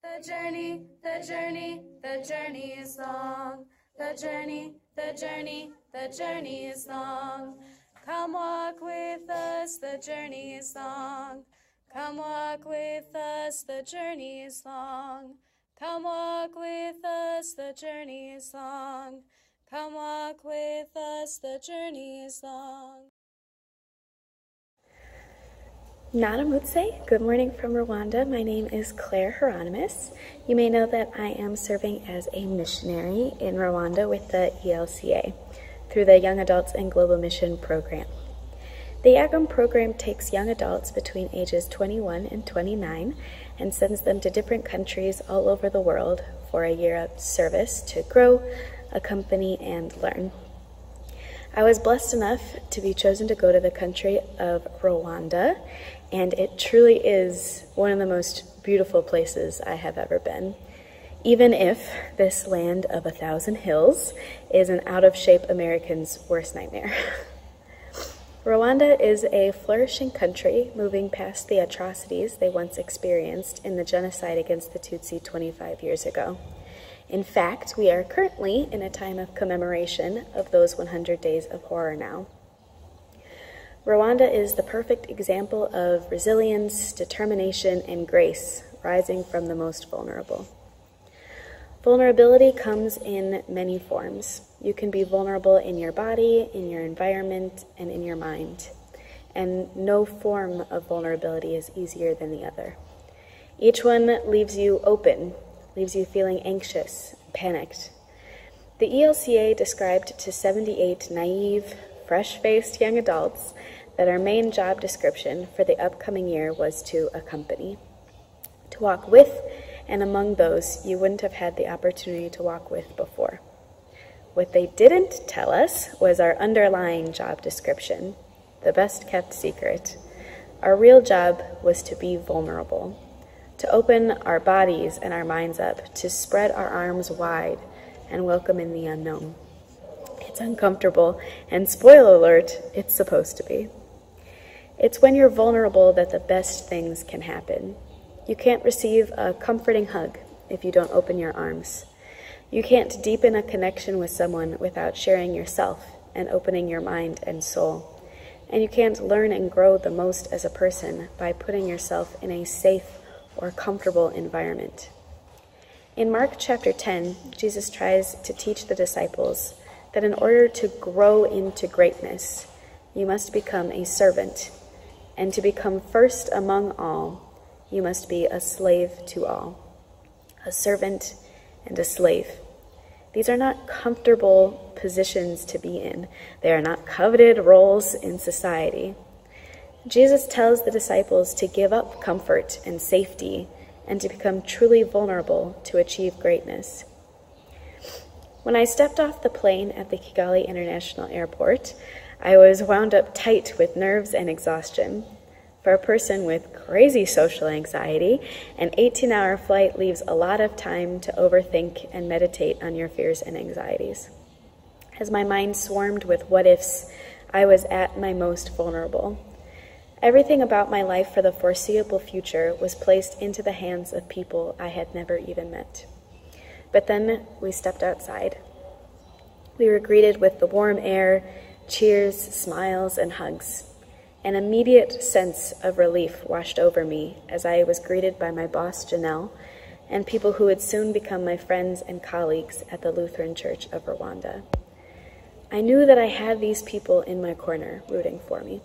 The journey, the journey, the journey is long. The journey, the journey, the journey is long. Come walk with us, the journey is long. Come walk with us, the journey is long. Come walk with us, the journey is long. Come walk with us, the journey is long. Naramutse, good morning from Rwanda. My name is Claire Hieronymus. You may know that I am serving as a missionary in Rwanda with the ELCA through the Young Adults and Global Mission Program. The YAGM program takes young adults between ages 21 and 29 and sends them to different countries all over the world for a year of service to grow, accompany, and learn. I was blessed enough to be chosen to go to the country of Rwanda, and it truly is one of the most beautiful places I have ever been. Even if this land of 1,000 hills is an out-of-shape American's worst nightmare. Rwanda is a flourishing country moving past the atrocities they once experienced in the genocide against the Tutsi 25 years ago. In fact, we are currently in a time of commemoration of those 100 days of horror now. Rwanda is the perfect example of resilience, determination, and grace rising from the most vulnerable. Vulnerability comes in many forms. You can be vulnerable in your body, in your environment, and in your mind. And no form of vulnerability is easier than the other. Each one leaves you open, leaves you feeling anxious, panicked. The ELCA described to 78 naive, fresh-faced young adults that our main job description for the upcoming year was to accompany, to walk with and among those you wouldn't have had the opportunity to walk with before. What they didn't tell us was our underlying job description, the best-kept secret. Our real job was to be vulnerable, to open our bodies and our minds up, to spread our arms wide and welcome in the unknown. It's uncomfortable, and spoiler alert, it's supposed to be. It's when you're vulnerable that the best things can happen. You can't receive a comforting hug if you don't open your arms. You can't deepen a connection with someone without sharing yourself and opening your mind and soul. And you can't learn and grow the most as a person by putting yourself in a safe or comfortable environment. In Mark chapter 10, Jesus tries to teach the disciples that in order to grow into greatness, you must become a servant, and to become first among all, you must be a slave to all, a servant and a slave. These are not comfortable positions to be in. They are not coveted roles in society. Jesus tells the disciples to give up comfort and safety and to become truly vulnerable to achieve greatness. When I stepped off the plane at the Kigali International Airport, I was wound up tight with nerves and exhaustion. For a person with crazy social anxiety, an 18-hour flight leaves a lot of time to overthink and meditate on your fears and anxieties. As my mind swarmed with what-ifs, I was at my most vulnerable. Everything about my life for the foreseeable future was placed into the hands of people I had never even met. But then we stepped outside. We were greeted with the warm air, cheers, smiles, and hugs. An immediate sense of relief washed over me as I was greeted by my boss, Janelle, and people who would soon become my friends and colleagues at the Lutheran Church of Rwanda. I knew that I had these people in my corner rooting for me.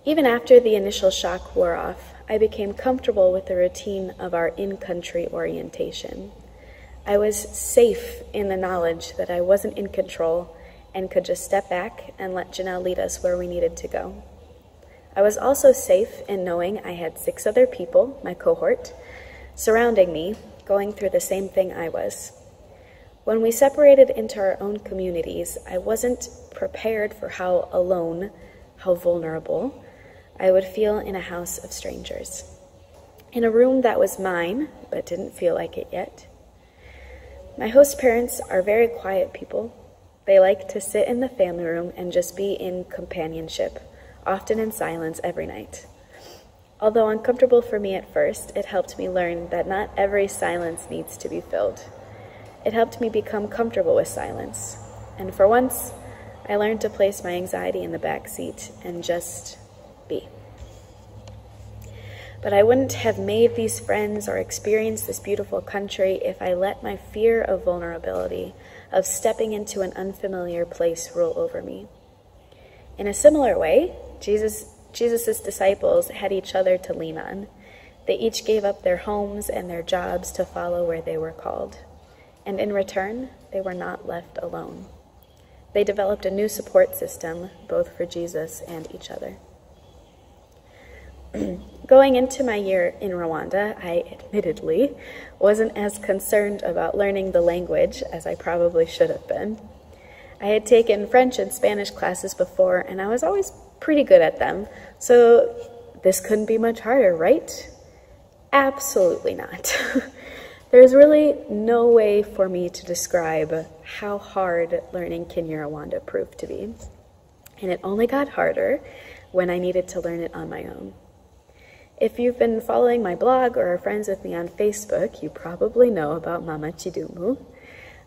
Even after the initial shock wore off, I became comfortable with the routine of our in-country orientation. I was safe in the knowledge that I wasn't in control and could just step back and let Janelle lead us where we needed to go. I was also safe in knowing I had 6 other people, my cohort, surrounding me, going through the same thing I was. When we separated into our own communities, I wasn't prepared for how alone, how vulnerable, I would feel in a house of strangers. In a room that was mine, but didn't feel like it yet. My host parents are very quiet people. They like to sit in the family room and just be in companionship, often in silence every night. Although uncomfortable for me at first, it helped me learn that not every silence needs to be filled. It helped me become comfortable with silence. And for once, I learned to place my anxiety in the back seat and just be. But I wouldn't have made these friends or experienced this beautiful country if I let my fear of vulnerability, of stepping into an unfamiliar place, rule over me. In a similar way, Jesus' disciples had each other to lean on. They each gave up their homes and their jobs to follow where they were called. And in return, they were not left alone. They developed a new support system, both for Jesus and each other. Going into my year in Rwanda, I admittedly wasn't as concerned about learning the language as I probably should have been. I had taken French and Spanish classes before, and I was always pretty good at them, so this couldn't be much harder, right? Absolutely not. There's really no way for me to describe how hard learning Kinyarwanda proved to be, and it only got harder when I needed to learn it on my own. If you've been following my blog or are friends with me on Facebook, you probably know about Mama Chidumu.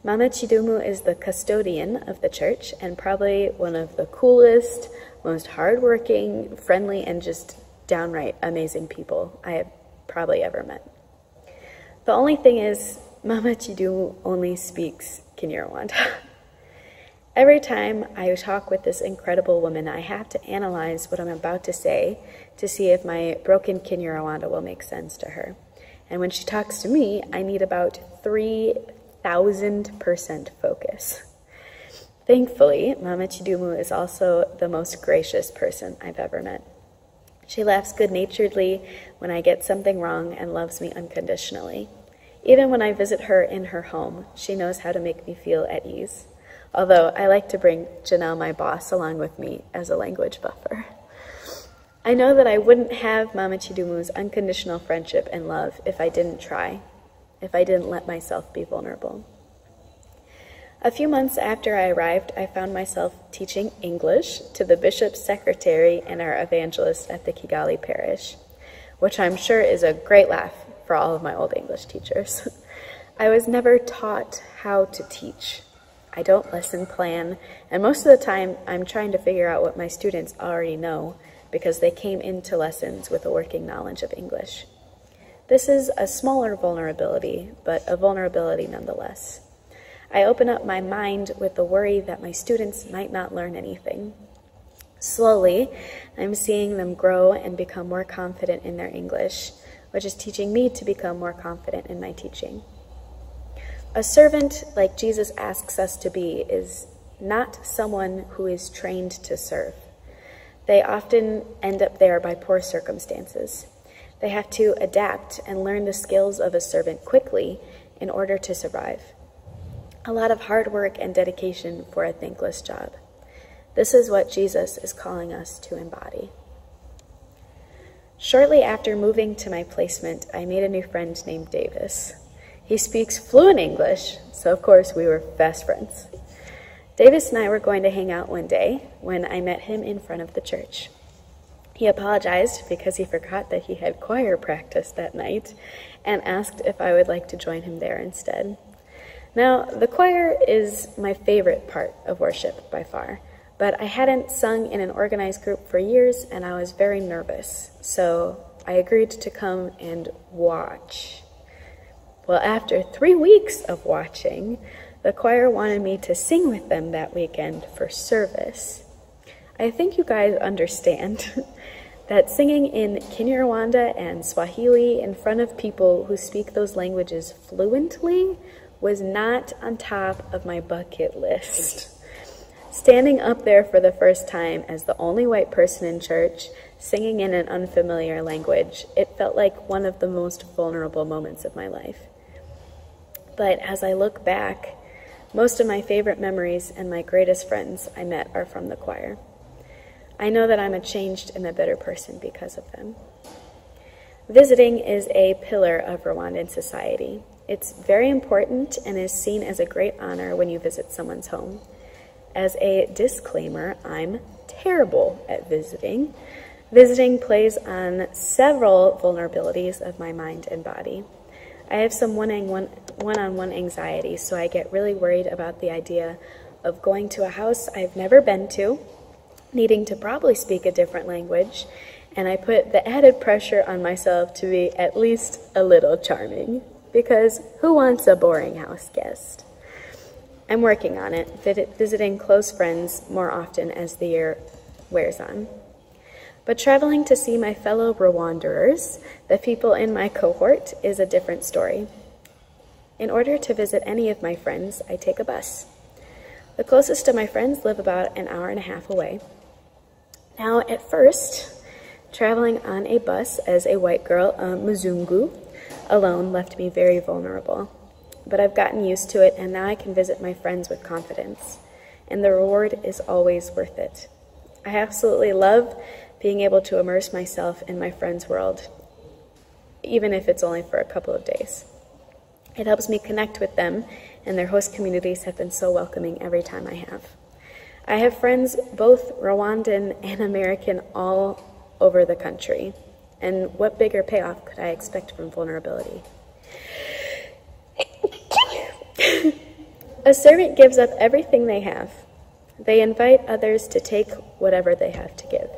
Mama Chidumu is the custodian of the church and probably one of the coolest, most hardworking, friendly, and just downright amazing people I have probably ever met. The only thing is, Mama Chidumu only speaks Kinyarwanda. Every time I talk with this incredible woman, I have to analyze what I'm about to say to see if my broken Kinyarwanda will make sense to her. And when she talks to me, I need about 3,000% focus. Thankfully, Mama Chidumu is also the most gracious person I've ever met. She laughs good-naturedly when I get something wrong and loves me unconditionally. Even when I visit her in her home, she knows how to make me feel at ease. Although I like to bring Janelle, my boss, along with me as a language buffer. I know that I wouldn't have Mama Chidumu's unconditional friendship and love if I didn't try, if I didn't let myself be vulnerable. A few months after I arrived, I found myself teaching English to the bishop's secretary and our evangelist at the Kigali parish, which I'm sure is a great laugh for all of my old English teachers. I was never taught how to teach. I don't lesson plan, and most of the time I'm trying to figure out what my students already know because they came into lessons with a working knowledge of English. This is a smaller vulnerability, but a vulnerability nonetheless. I open up my mind with the worry that my students might not learn anything. Slowly, I'm seeing them grow and become more confident in their English, which is teaching me to become more confident in my teaching. A servant, like Jesus asks us to be, is not someone who is trained to serve. They often end up there by poor circumstances. They have to adapt and learn the skills of a servant quickly in order to survive. A lot of hard work and dedication for a thankless job. This is what Jesus is calling us to embody. Shortly after moving to my placement, I made a new friend named Davis. He speaks fluent English, so of course we were best friends. Davis and I were going to hang out one day when I met him in front of the church. He apologized because he forgot that he had choir practice that night and asked if I would like to join him there instead. Now, the choir is my favorite part of worship by far, but I hadn't sung in an organized group for years and I was very nervous, so I agreed to come and watch. Well, after 3 weeks of watching, the choir wanted me to sing with them that weekend for service. I think you guys understand that singing in Kinyarwanda and Swahili in front of people who speak those languages fluently was not on top of my bucket list. Standing up there for the first time as the only white person in church, singing in an unfamiliar language, it felt like one of the most vulnerable moments of my life. But as I look back, most of my favorite memories and my greatest friends I met are from the choir. I know that I'm a changed and a better person because of them. Visiting is a pillar of Rwandan society. It's very important and is seen as a great honor when you visit someone's home. As a disclaimer, I'm terrible at visiting. Visiting plays on several vulnerabilities of my mind and body. I have some one-on-one anxiety, so I get really worried about the idea of going to a house I've never been to, needing to probably speak a different language, and I put the added pressure on myself to be at least a little charming, because who wants a boring house guest? I'm working on it, visiting close friends more often as the year wears on. But traveling to see my fellow Rwanderers, the people in my cohort, is a different story. In order to visit any of my friends, I take a bus. The closest of my friends live about an hour and a half away. Now, at first, traveling on a bus as a white girl, a Mzungu, alone left me very vulnerable. But I've gotten used to it, and now I can visit my friends with confidence. And the reward is always worth it. I absolutely love being able to immerse myself in my friends' world, even if it's only for a couple of days. It helps me connect with them, and their host communities have been so welcoming every time I have. I have friends, both Rwandan and American, all over the country. And what bigger payoff could I expect from vulnerability? A servant gives up everything they have. They invite others to take whatever they have to give.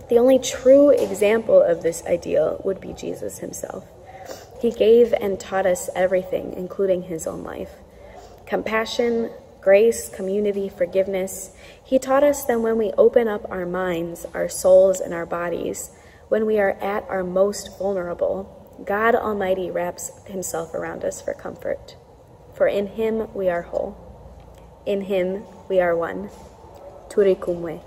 The only true example of this ideal would be Jesus himself. He gave and taught us everything, including his own life. Compassion, grace, community, forgiveness. He taught us that when we open up our minds, our souls, and our bodies, when we are at our most vulnerable, God Almighty wraps himself around us for comfort. For in him we are whole. In him we are one. Turikumwe.